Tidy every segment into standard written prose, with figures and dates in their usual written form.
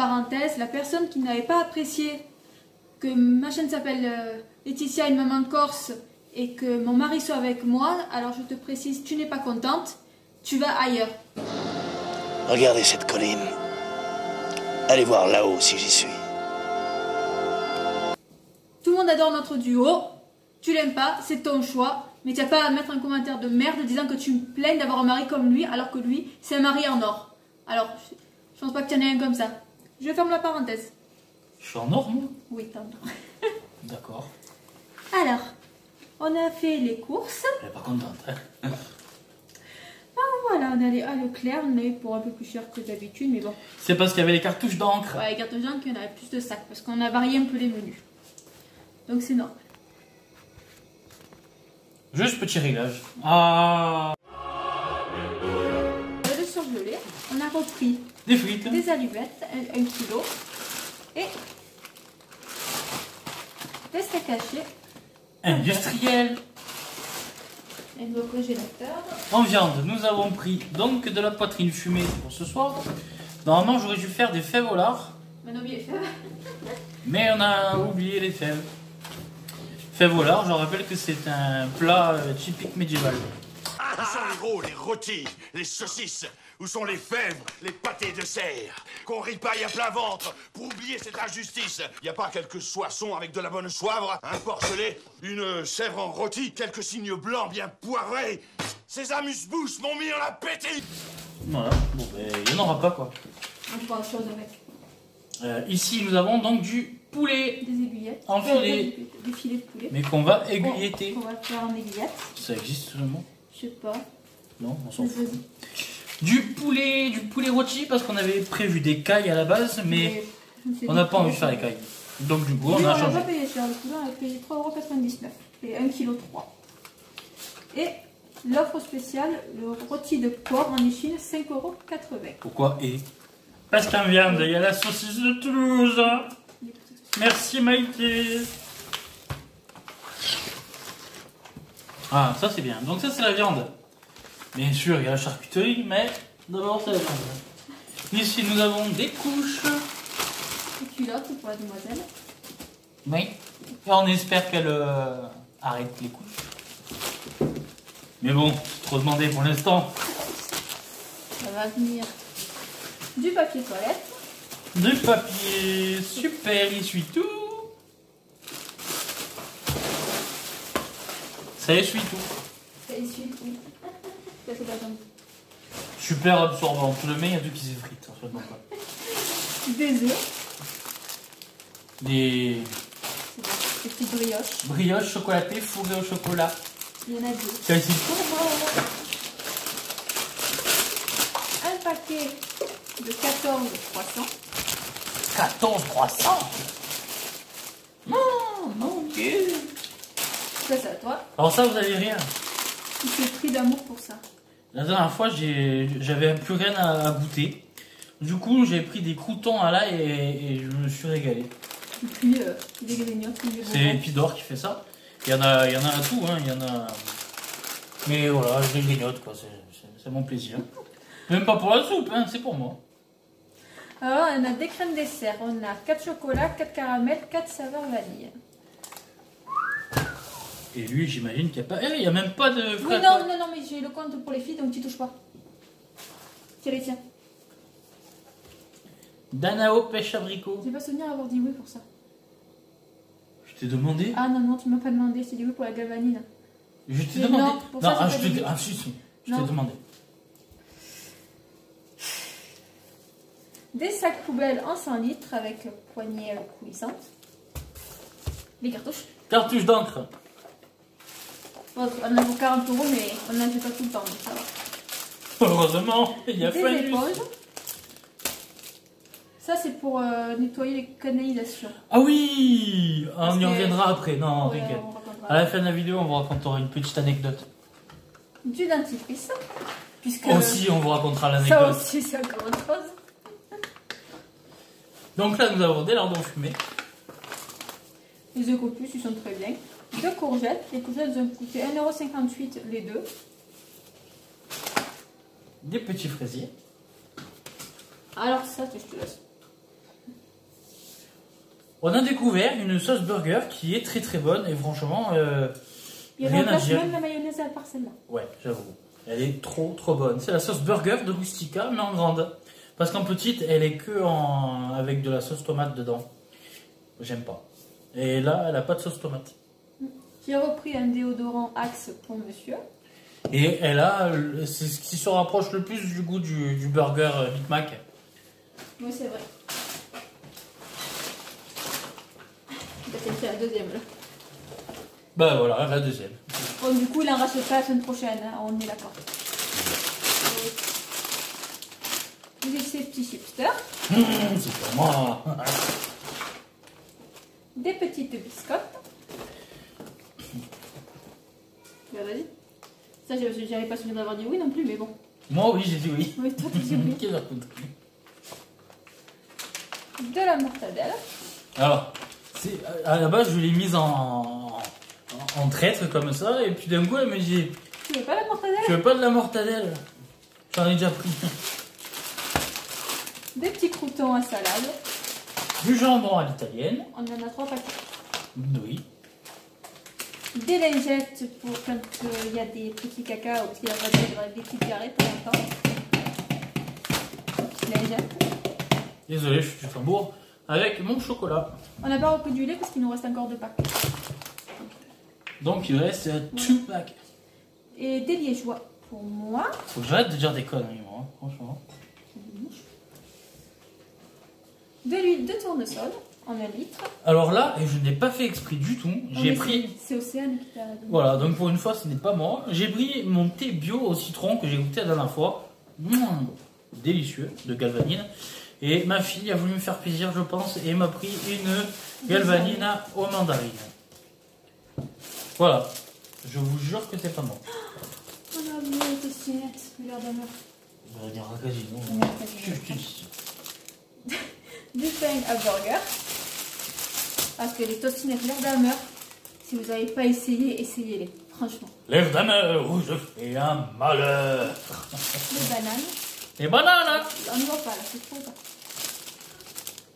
parenthèse, la personne qui n'avait pas apprécié que ma chaîne s'appelle Laetitia, une maman corse, et que mon mari soit avec moi, alors je te précise, tu n'es pas contente, tu vas ailleurs. Regardez cette colline. Allez voir là-haut si j'y suis. Tout le monde adore notre duo, tu l'aimes pas, c'est ton choix, mais tu n'as pas à mettre un commentaire de merde disant que tu me plaignes d'avoir un mari comme lui, alors que lui, c'est un mari en or. Alors, je pense pas que tu en aies un comme ça. Je ferme la parenthèse. Je suis en or, moi? Oui, t'en as. D'accord. Alors, on a fait les courses. Elle est pas contente, hein? Voilà, on est allé à Leclerc, on a eu pour un peu plus cher que d'habitude, mais bon. C'est parce qu'il y avait les cartouches d'encre. Ouais, les cartes d'encre, il y en avait plus de sacs, parce qu'on a varié un peu les menus. Donc c'est normal. Juste petit réglage. Ah. Le surgelé, on a repris Des frites. des allumettes, 1 kg, et des steaks hachés, Industriel. et le congélateur. En viande, nous avons pris donc de la poitrine fumée pour ce soir. Normalement, j'aurais dû faire des fèves au lard. On a oublié de faire. Mais on a oublié les fèves. Fèves au lard, je rappelle que c'est un plat typique médiéval. Où sont les gros, les rôtis, les saucisses? Où sont les fèves, les pâtés de serre? Qu'on ripaille à plein ventre pour oublier cette injustice. Y a pas quelques soissons avec de la bonne soivre, un porcelet, une chèvre en rôti, quelques signes blancs bien poivrés? Ces amuse-bouches m'ont mis en appétit. Voilà, bon ben, il n'y en aura pas quoi. On fera autre chose avec. Ici, nous avons donc du poulet Des aiguillettes. en filet, Des filets de poulet. mais qu'on va aiguilletter. On va faire en aiguillettes. Ça existe ce mot? Je sais pas. Non, on s'en Mais fout. vas-y. Du poulet rôti parce qu'on avait prévu des cailles à la base, mais on n'a pas envie de faire les cailles. Donc du coup, on a On changé. n'a pas payé cher, le poulet, on a payé 3,99 €. Et 1,3 kg. Et l'offre spéciale, le rôti de porc en échine, 5,80 €. Pourquoi et? Parce qu'en viande, il y a la saucisse de Toulouse. Merci Maïté. Ah, ça c'est bien. Donc ça c'est la viande. Bien sûr, il y a la charcuterie, mais d'abord c'est la viande. Ici, nous avons des couches. Des culottes pour la demoiselle. Oui. Et on espère qu'elle arrête les couches. Mais bon, c'est trop demandé pour l'instant. Ça va venir. Du papier toilette. Du papier, super, il essuie tout. Ça essuie tout. Ça essuie tout. Ça, c'est pas gentil. Super absorbant. Tu le mets, il y a tout qui s'effrite. En fait, non, pas. Des œufs. Des Des petites brioches. brioches chocolatées fourrées au chocolat. Il y en a 2. Ça ici. Un paquet de 14 croissants. 14 croissants. Oh mon Dieu. Ça, c'est à toi. Alors ça, vous avez rien. Tu t'es pris d'amour pour ça. La dernière fois, j'avais plus rien à goûter. Du coup, j'ai pris des croûtons à l'ail et je me suis régalé. Et puis, des grignotes. C'est Epidore qui fait ça. Il y en a à tout, hein. Il y en a. Mais voilà, je les grignote, quoi. C'est mon plaisir. Même pas pour la soupe, hein. C'est pour moi. Alors, on a des crèmes dessert. On a 4 chocolats, 4 caramels, 4 saveurs vanille. Et lui, j'imagine qu'il n'y a pas. Il n'y a même pas de. Oui, non, mais j'ai le compte pour les filles, donc tu touches pas. Tiens, les tiens. Danao pêche abricot. J'ai pas souvenir d'avoir dit oui pour ça. Je t'ai demandé. Ah non, tu m'as pas demandé, je t'ai dit oui pour la galvanine. Je t'ai Mais demandé. non, pour ça, ah, j'ai je pas t'ai dit. ah, si, si. Je Non. t'ai demandé. Des sacs poubelles en 100 litres avec poignée coulissante. Des cartouches. Cartouche d'encre. Bon, on a pour 40 €, mais on n'en fait pas tout le temps, donc ça va. Heureusement, il y a Des fallu. éponges. Ça, c'est pour nettoyer les canalisations. Ah oui, Parce on y que- reviendra après. Non, Ouais, t'inquiète. on racontera. À la fin de la vidéo, on vous racontera une petite anecdote. Du dentifrice. Puisque Aussi, on vous racontera ça l'anecdote. aussi, c'est encore autre chose. Donc là, nous avons des lardons fumés. Les Ecopus, ils sont très bien. 2 courgettes. Les courgettes ont coûté 1,58 € les deux. Des petits fraisiers. Alors ça, je te laisse. On a découvert une sauce burger qui est très très bonne et franchement, Il rien à remplace dire. même la mayonnaise à part celle-là. Ouais, j'avoue. Elle est trop trop bonne. C'est la sauce burger de Rustica, mais en grande. Parce qu'en petite, elle est que avec de la sauce tomate dedans. J'aime pas. Et là, elle a pas de sauce tomate. J'ai repris un déodorant Axe pour monsieur. Et elle a, c'est ce qui se rapproche le plus du goût du burger Big Mac. Oui, c'est vrai. C'est la deuxième là. Bah voilà, la deuxième. Bon, du coup, il en rachète pas la semaine prochaine, hein, on est d'accord. Vous avez ces petits chipsters, C'est pour moi. des petites biscottes. Vas-y. Ça, j'avais pas souvenir d'avoir dit oui non plus, mais bon. Moi, oui, j'ai dit oui. Oui, toi, tu dis oui. Quelle raconte. De la mortadelle. Alors, à la base, je l'ai mise en traître comme ça, et puis d'un coup, elle me dit Tu veux pas la mortadelle? tu veux pas de la mortadelle? J'en ai déjà pris. Des petits croutons à salade. Du jambon à l'italienne. On en a 3 paquets. Oui. Des lingettes pour quand il y a des petits caca ou qu'il y a des petites carrés pour l'instant. Petites lingettes. Désolé, je suis du tambour. Avec mon chocolat. On n'a pas repris du lait parce qu'il nous reste encore 2 packs. Donc il reste 2 packs. Et des liégeois pour moi. Faut que j'arrête de dire des conneries, moi, hein, franchement. De l'huile de tournesol en 1 litre. Alors là, et je n'ai pas fait exprès du tout, j'ai Mais pris... C'est Océane qui t'a donné. Voilà, donc pour une fois, ce n'est pas moi. J'ai pris mon thé bio au citron que j'ai goûté la dernière fois. Délicieux, de galvanine. Et ma fille a voulu me faire plaisir, je pense, et m'a pris une galvanine aux mandarines. Voilà. Je vous jure que c'est pas moi. On a oublié les tostinettes, couleur d'amour. On va dire Racasino. Je te dis. Du pain à burger. Parce que les tostinettes l'air d'Hammer, si vous n'avez pas essayé, essayez-les. Franchement. L'air d'Hammer où je fais un malheur. Les bananes. Les bananes. On ne voit pas là, c'est trop bas.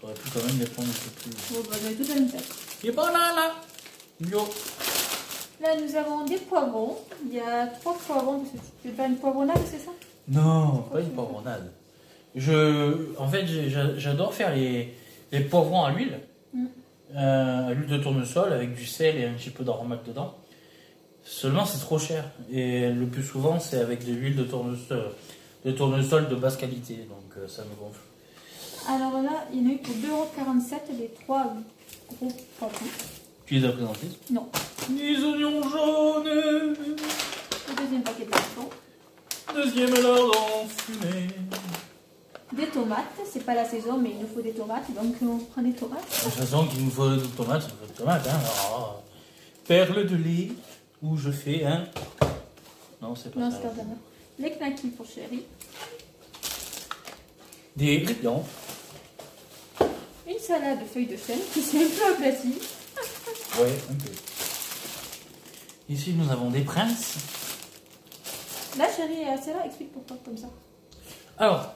T'aurais pu quand même les prendre un peu plus. Bon, bah, on a tout à une tête. Les bananes. Bio. Là, nous avons des poivrons. Il y a 3 poivrons. C'est pas une poivronnade, c'est ça? Non, pas une poivronnade. En fait, j'adore faire les poivrons à l'huile. À l'huile de tournesol avec du sel et un petit peu d'aromate dedans. Seulement, c'est trop cher. Et le plus souvent, c'est avec de l'huile de tournesol de basse qualité. Donc, ça me gonfle. Alors là, il y en a eu pour 2,47 € les 3 gros poivrons. Tu les as présentés? Non. Les oignons jaunes. Le deuxième paquet de poivrons. Deuxième lardon fumé. Des tomates, c'est pas la saison, mais il nous faut des tomates, donc on prend des tomates. De toute façon, qu'il nous faut des tomates, il faut des tomates. Hein. Alors, perle de lait, où je fais un... Non, c'est pas Non, ça. c'est pas bien. Les knackis pour chéri. Des viandes. Une salade de feuilles de chêne qui s'est un peu aplatie. Ouais, un peu. Ici, nous avons des princes. Là, chéri, celle-là, explique pourquoi comme ça. Alors,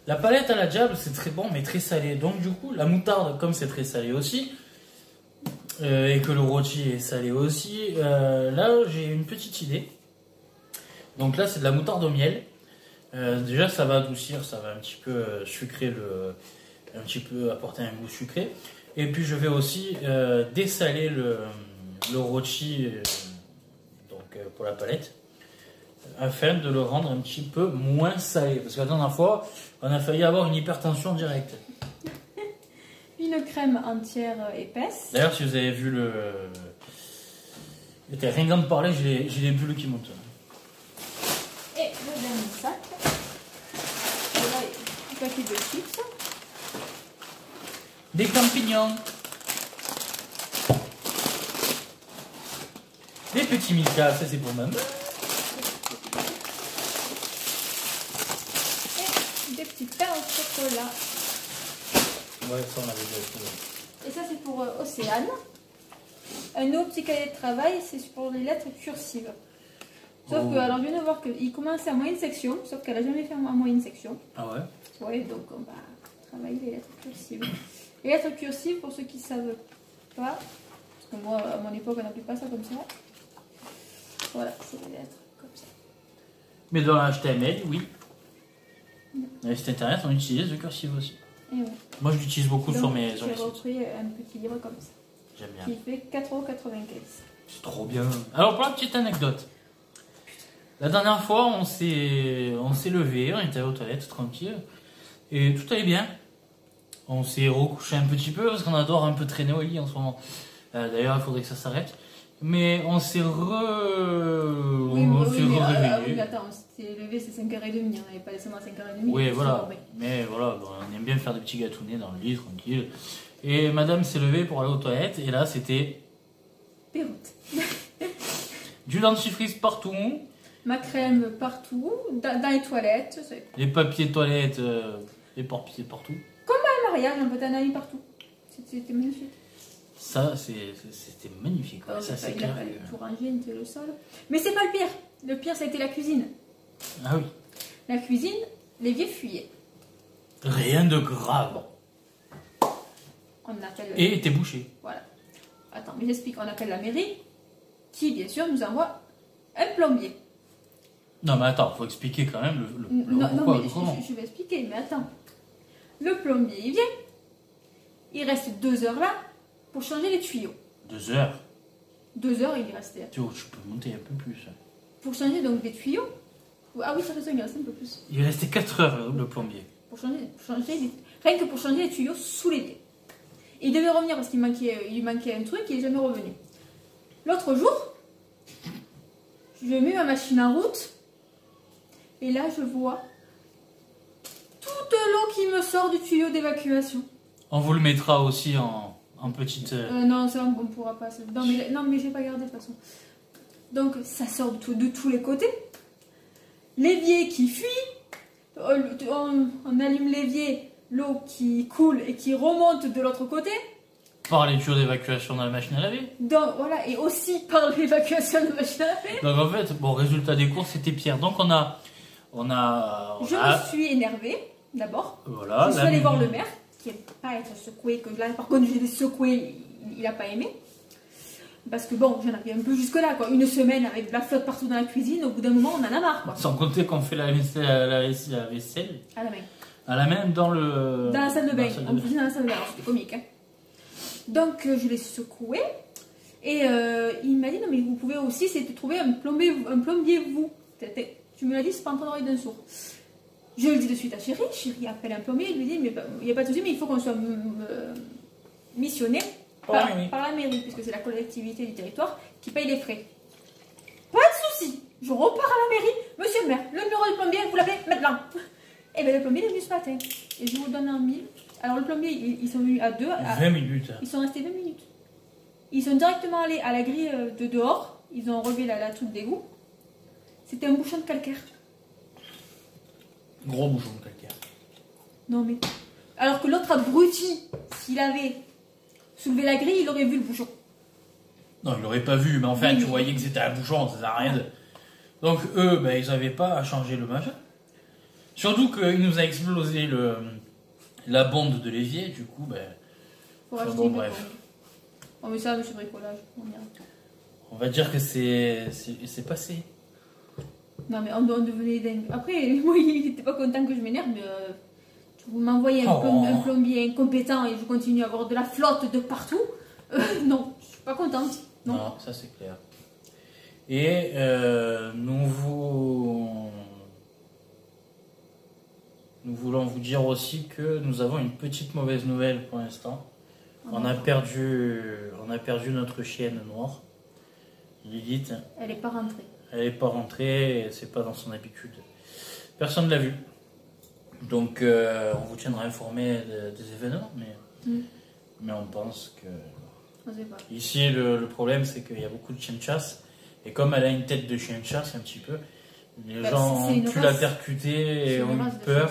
la palette à la diable, c'est très bon, mais très salé. Donc, du coup, la moutarde, comme c'est très salé aussi, et que le rôti est salé aussi, là, j'ai une petite idée. Donc là, c'est de la moutarde au miel. Déjà, ça va adoucir, ça va un petit peu sucrer un petit peu apporter un goût sucré. Et puis, je vais aussi dessaler le rôti pour la palette, afin de le rendre un petit peu moins salé. Parce que la dernière fois, on a failli avoir une hypertension directe. Une crème entière épaisse. D'ailleurs, si vous avez vu rien qu'à me parler, j'ai les bulles qui montent. Et le dernier sac. Et là, un paquet de chips. Des champignons. Des petits Milka, ça c'est pour ma mère. Et des petits pains au chocolat. Ouais, ça on avait déjà trouvé. Et ça, c'est pour Océane. Un autre petit cahier de travail, c'est pour les lettres cursives. Sauf que, alors je viens de voir qu'il commence à moyenne section, sauf qu'elle n'a jamais fait en moyenne section. Ah ouais? Ouais, donc on va travailler les lettres cursives. Les lettres cursives, pour ceux qui ne savent pas, parce que moi, à mon époque, on n'appelait pas ça comme ça. Voilà, c'est les lettres comme ça. Mais dans l'HTML, oui. Dans le site internet, on utilise le cursive aussi. Et ouais. Moi, je l'utilise beaucoup sur Donc, mes j'ai sites. repris un petit livre comme ça, J'aime bien. qui fait 4,95 €. C'est trop bien. Alors, pour la petite anecdote. La dernière fois, on s'est levé, on était aux toilettes tranquille, et tout allait bien. On s'est recouché un petit peu parce qu'on adore un peu traîner au lit en ce moment. D'ailleurs, il faudrait que ça s'arrête. Mais on s'est réveillé. Oui, attends, on s'est levé, c'est 5h30, on n'avait pas descendu à 5h30. Oui, voilà. Mais voilà, bon, on aime bien faire des petits gâtounets dans le lit, tranquille. Et madame s'est levée pour aller aux toilettes, et là, c'était Péroute. du dentifrice partout, Ma crème partout, dans les toilettes. les papiers toilettes éparpillés partout. Un mariage, un peu d'anaïs partout. C'était magnifique. Ça, c'était magnifique. Ouais. Ça, c'est Il a clair. fallu tout ranger, nettoyer le sol. Mais c'est pas le pire. Le pire, ça a été la cuisine. Ah oui. La cuisine, l'évier fuyait. Rien de grave. On appelle. Et t'es bouché. Voilà. Attends, mais j'explique. On appelle la mairie, qui bien sûr nous envoie un plombier. Non, mais attends, faut expliquer quand même le Non, pourquoi, mais le comment. je vais expliquer, mais attends. Le plombier, il vient. Il reste 2 heures là pour changer les tuyaux. 2 heures. 2 heures, il est resté. Tu peux monter un peu plus. Pour changer donc des tuyaux. Ah oui, ça fait ça, il reste un peu plus. Il est resté 4 heures, le plombier. Rien que pour changer les tuyaux sous l'évier. Il devait revenir parce qu'il manquait un truc, il n'est jamais revenu. L'autre jour, je mets ma machine en route, et là je vois toute l'eau qui me sort du tuyau d'évacuation. On vous le mettra aussi en petite... Non, ça on ne pourra pas. Non, mais j'ai pas gardé de toute façon. Donc ça sort de tous les côtés. L'évier qui fuit, on allume l'évier, l'eau qui coule et qui remonte de l'autre côté. Par les tuyaux d'évacuation dans la machine à laver. Donc voilà, et aussi par l'évacuation de machine à laver. Donc en fait, bon, résultat des courses, c'était Pierre. Donc on a Je me suis énervée, d'abord. Voilà. Je suis allée voir le maire, qui n'aime pas être secoué, que là, par contre, j'ai des secoués, il n'a pas aimé. Parce que bon, j'en avais un peu jusque-là, quoi. Une semaine avec de la flotte partout dans la cuisine, au bout d'un moment, on en a marre, quoi. Sans compter qu'on fait la vaisselle. À la main. À la même dans le... Dans la salle de bain. dans la salle de On bain. cuisine dans la salle de bain, alors c'était comique, hein. Donc, je l'ai secoué. Et il m'a dit, non, mais vous pouvez aussi, c'est de trouver un plombier, vous. Tu me l'as dit, c'est pas en train d'oreille d'un sourd. Je le dis de suite à Chéri. Chéri appelle un plombier. Il lui dit, mais il n'y a pas de souci, mais il faut qu'on soit missionné par la mairie, puisque c'est la collectivité du territoire qui paye les frais. Pas de souci. Je repars à la mairie. Monsieur le maire, le numéro du plombier, vous l'avez maintenant. Et bien, le plombier est venu ce matin. Et je vous donne en 1000. Alors, le plombier, ils sont venus à 2. 20 minutes. Ils sont restés 20 minutes. Ils sont directement allés à la grille de dehors. Ils ont relevé la truc d'égout. C'était un bouchon de calcaire. Gros bouchon de calcaire. Non mais... Alors que l'autre abruti, s'il avait soulevé la grille, il aurait vu le bouchon. Non, il l'aurait pas vu, mais enfin, Oui, tu mais- voyais que c'était un bouchon, ça sert à rien de... Donc eux, ben, ils n'avaient pas à changer le machin. Surtout qu'il nous a explosé la bonde de l'évier, du coup, ben... Faut Enfin, rajouter bon, une bref. réponse. Oh mais ça, monsieur bricolage, on ira. On va dire que c'est passé. Non mais on devenait dingue. Après, moi, il était pas content que je m'énerve, mais... vous m'envoyez un plombier incompétent et je continue à avoir de la flotte de partout. Non, je suis pas contente. Non. Ça c'est clair. Et nous voulons vous dire aussi que nous avons une petite mauvaise nouvelle pour l'instant. On a perdu notre chienne noire, Lilith. Elle est pas rentrée. Elle n'est pas rentrée, et c'est pas dans son habitude. Personne ne l'a vue. Donc on vous tiendra informé des événements, mais on pense que... On sait pas. Ici, le problème, c'est qu'il y a beaucoup de chiens de chasse. Et comme elle a une tête de chien de chasse, un petit peu, les gens ont pu la percuter et ont eu peur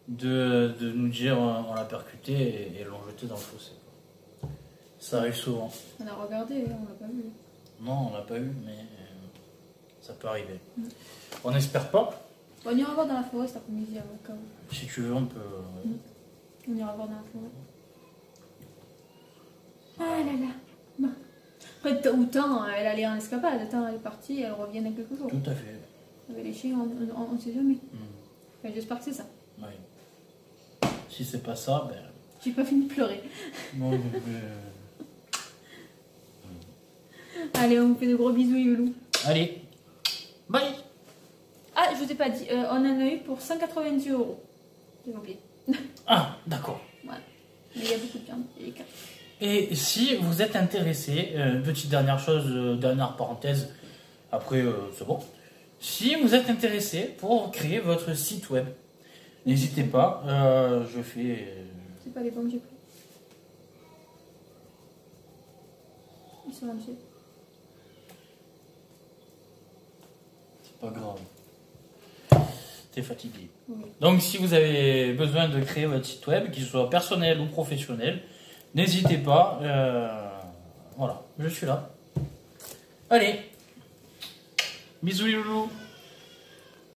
de nous dire on l'a percuté et l'ont jeté dans le fossé. Ça arrive souvent. On a regardé, on l'a pas vu. Non, on l'a pas eu, mais ça peut arriver. On n'espère pas. Bon, on ira voir dans la forêt cet après-midi, au cas où. Si tu veux, on peut... On ira voir dans la forêt. là là. Bon. Après, autant elle allait en escapade, tant elle est partie, elle revient dans quelques jours. Tout à fait. Avec les chiens, on ne sait jamais. Enfin, j'espère que c'est ça. Oui. Si c'est pas ça, ben. J'ai pas fini de pleurer. Non, Allez, on vous fait de gros bisous, Youlou. Allez. Bye. Ah, je vous ai pas dit, on en a eu pour 190 €. J'ai oublié. Ah, d'accord. Voilà. Mais il y a beaucoup de viande. Il y a 4. Et si vous êtes intéressé, petite dernière chose, dernière parenthèse, après c'est bon. Si vous êtes intéressé pour créer votre site web, n'hésitez pas, je fais... C'est pas les bons que j'ai pris. Ils sont lancés. C'est pas grave. T'es fatigué. Oui. Donc si vous avez besoin de créer votre site web, qu'il soit personnel ou professionnel, n'hésitez pas. Voilà, je suis là. Allez. Bisous les loulous.